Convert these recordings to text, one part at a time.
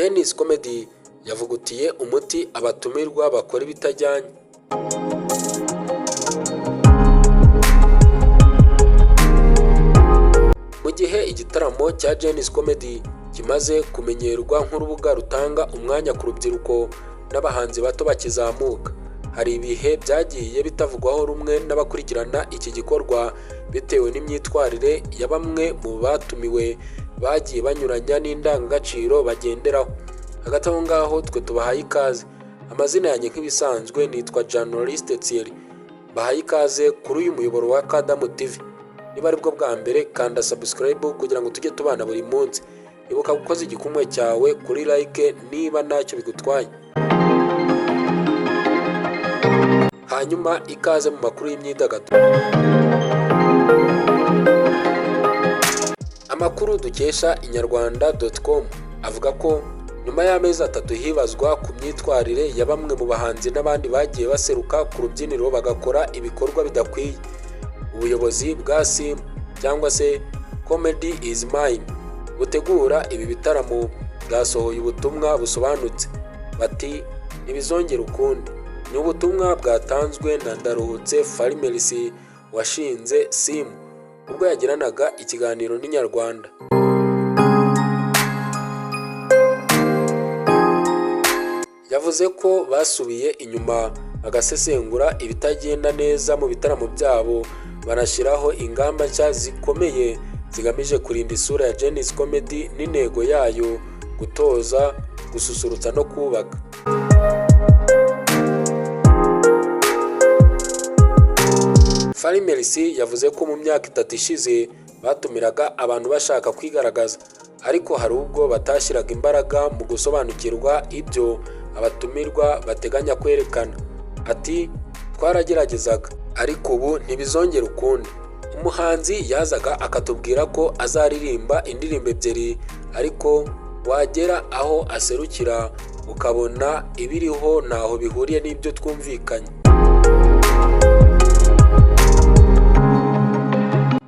Genius Comedy yavugutiye umuti abatumirwa bakora ibitajyanye. Mu gihe igitaramo cya Genius Comedy kimaze kumenyerwa nk'urubuga rutanga umwanya ku rubyiruko n'abahanzi bato bakizamuka, hari ibihe byagiye bitavugwaho rumwe n'abakurikirana iki gikorwa bitewe n'imyitwarire ya bamwe mu batumiwe bagiye banyuranya n'indangagaciro bagenderaho. Hagati aho ngaho twe tubahaye ikaze. Amazina yanjye nk'ibisanzwe nitwa Journaliste Thierry. Bahaye ikaze kuri uyu muyoboro wa Kadamu TV. Niba ari bwo bwa mbere kanda subscribe kugira ngo tujye tubana buri munsi. Ibuka gukoza igikumwe cyawe kuri like niba ntacyo bigutwaye. Hanyuma ikaze mu makuru y'imyidagaduro. Amakuru dukesha inyarwanda.com avuga ko nyuma y'amezi 3 hibazwa ku myitwarire ya bamwe mu bahanzi n'abandi bagiye baseruka ku rubyiniro bagakora ibikorwa bidakwiye, ubuyobozi bwa SIM cyangwa se Comedy is Mine butegura ibi bitaramo bwasohoye ubutumwa busobanutse bati ntibizongera ukundi. Ni ubutumwa bwatanzwe na Ndaruhutse Farimerisi washinze SIM ubwo yagiranaga ikiganiro n'Inyarwanda. Yavuze ko basubiye inyuma bagasesengura ibitagenda neza mu bitaramo byabo, banashyiraho ingamba nshya zikomeye zigamije kurinda isura ya Genius Comedy n'intego yayo gutoza, gususurutsa no kubaka. Farimerisi yavuze ko mu myaka 3 ishize batumiraga abantu bashaka kwigaragaza, ariko hari ubwo batashyiraga imbaraga mu gusobanukirwa ibyo abatumirwa bateganya kwerekana. Ati twarageragezaga ariko ubu ntibizongera ukundi. Umuhanzi yazaga akatubwira ko azaririmba indirimbo 2 ariko wagera aho aserukira ukabona ibiriho ntaho bihuriye n'ibyo twumvikanye.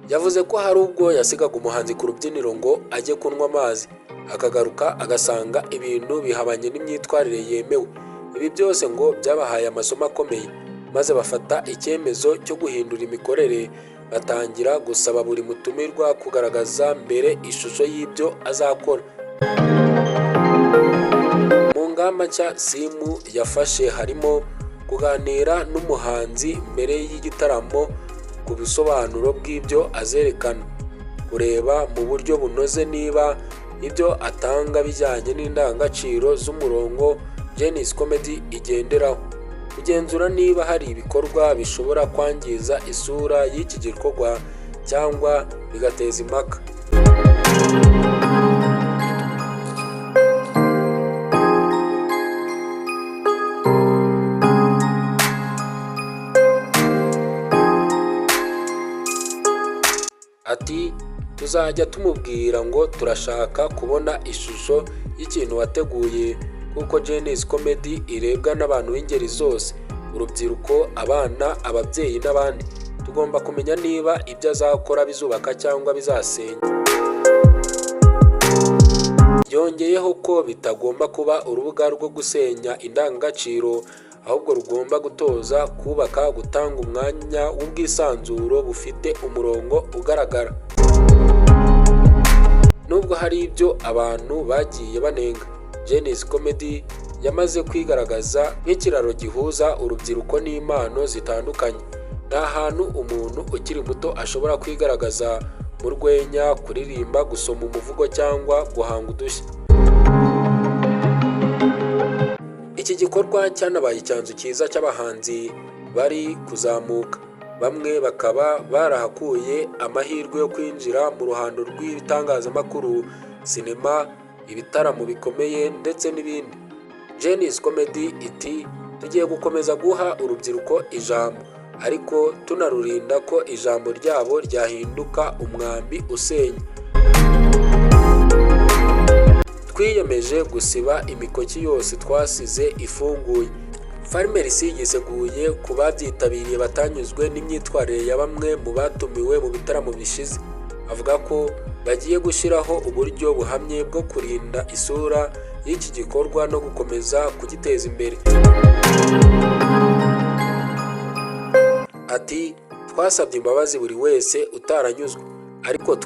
Yavuze ko hari ubwo yasigaga umuhanzi ku rubyiniro ngo ajye kunywa amazi, akagaruka agasanga ibintu bihabanye n'imyitwarire yemewe. Ibi byose ngo byabahaye amasomo akomeye, maze bafata icyemezo cyo guhindura imikorere, batangira gusaba buri mutumirwa kugaragaza mbere ishusho y'ibyo azakora. Mu ngamba nshya SIM yafashe harimo kuganira n'umuhanzi mbere y'igitaramo ku bisobanuro bw'ibyo azerekana, kureba mu buryo bunoze niba ibyo atanga bijyanye n'indangagaciro z'umurongo Genius Comedy igenderaho, kugenzura niba hari ibikorwa bishobora kwangiza isura y'iki gikorwa cyangwa bigateza impaka. Ati tuzajya tumubwira ngo turashaka kubona ishusho y'ikintu wateguye, kuko Genius Comedy irebwa n'abantu b'ingeri zose, urubyiruko, abana, ababyeyi n'abandi. Tugomba kumenya niba ibyo azakora bizubaka cyangwa bizasenya. Yongeyeho ko bitagomba kuba urubuga rwo gusenya indangagaciro, ahubwo rugomba gutoza, kubaka, gutanga umwanya w'ubwisanzuro bufite umurongo ugaragara. Nubwo hari ibyo abantu bagiye banenga, Genius Comedy yamaze kwigaragaza nk'ikiraro gihuza urubyiruko n'impano zitandukanye. Nta hantu umuntu ukiri muto ashobora kwigaragaza mu rwenya, kuririmba, gusoma umuvugo cyangwa guhanga udushya. Iki gikorwa cyanabaye icyanzu cyiza cy'abahanzi bari kuzamuka, bamwe bakaba barahakuye amahirwe yo kwinjira mu ruhando rw'ibitangazamakuru, sinema, ibitaramo bikomeye ndetse n'ibindi. Genius Comedy iti tugiye gukomeza guha urubyiruko ijambo, ariko tunarurinda ko ijambo ryabo ryahinduka umwambi usenya. Twiyemeje gusiba imikoki yose twasize ifunguye. Farimerisi yiseguye ku babyitabiriye batanyuzwe n'imyitwarire ya bamwe mu batumiwe mu bitaramo bishize. Avuga ko bagiye gushyiraho uburyo buhamye bwo kurinda isura y'iki gikorwa no gukomeza kugiteza imbere. Ati twasabye imbabazi buri wese utaranyuzwe, ariko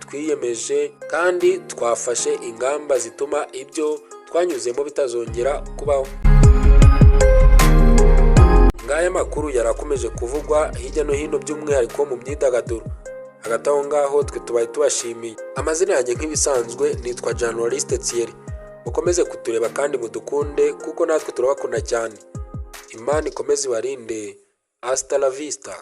twiyemeje kandi twafashe ingamba zituma ibyo twanyuzemo bitazongera kubaho. Ngaya makuru yarakomeje kuvugwa hirya no hino by'umwihariko mu myidagaduro. Hagati aho ngaho twe tubaye tubashimiye. Amazina yanjye nk'ibisanzwe nitwa Journaliste Thierry. Mukomeze kutureba kandi mudukunde kuko natwe turabakunda cyane. Imana ikomeze ibarinde. Hasta la vista.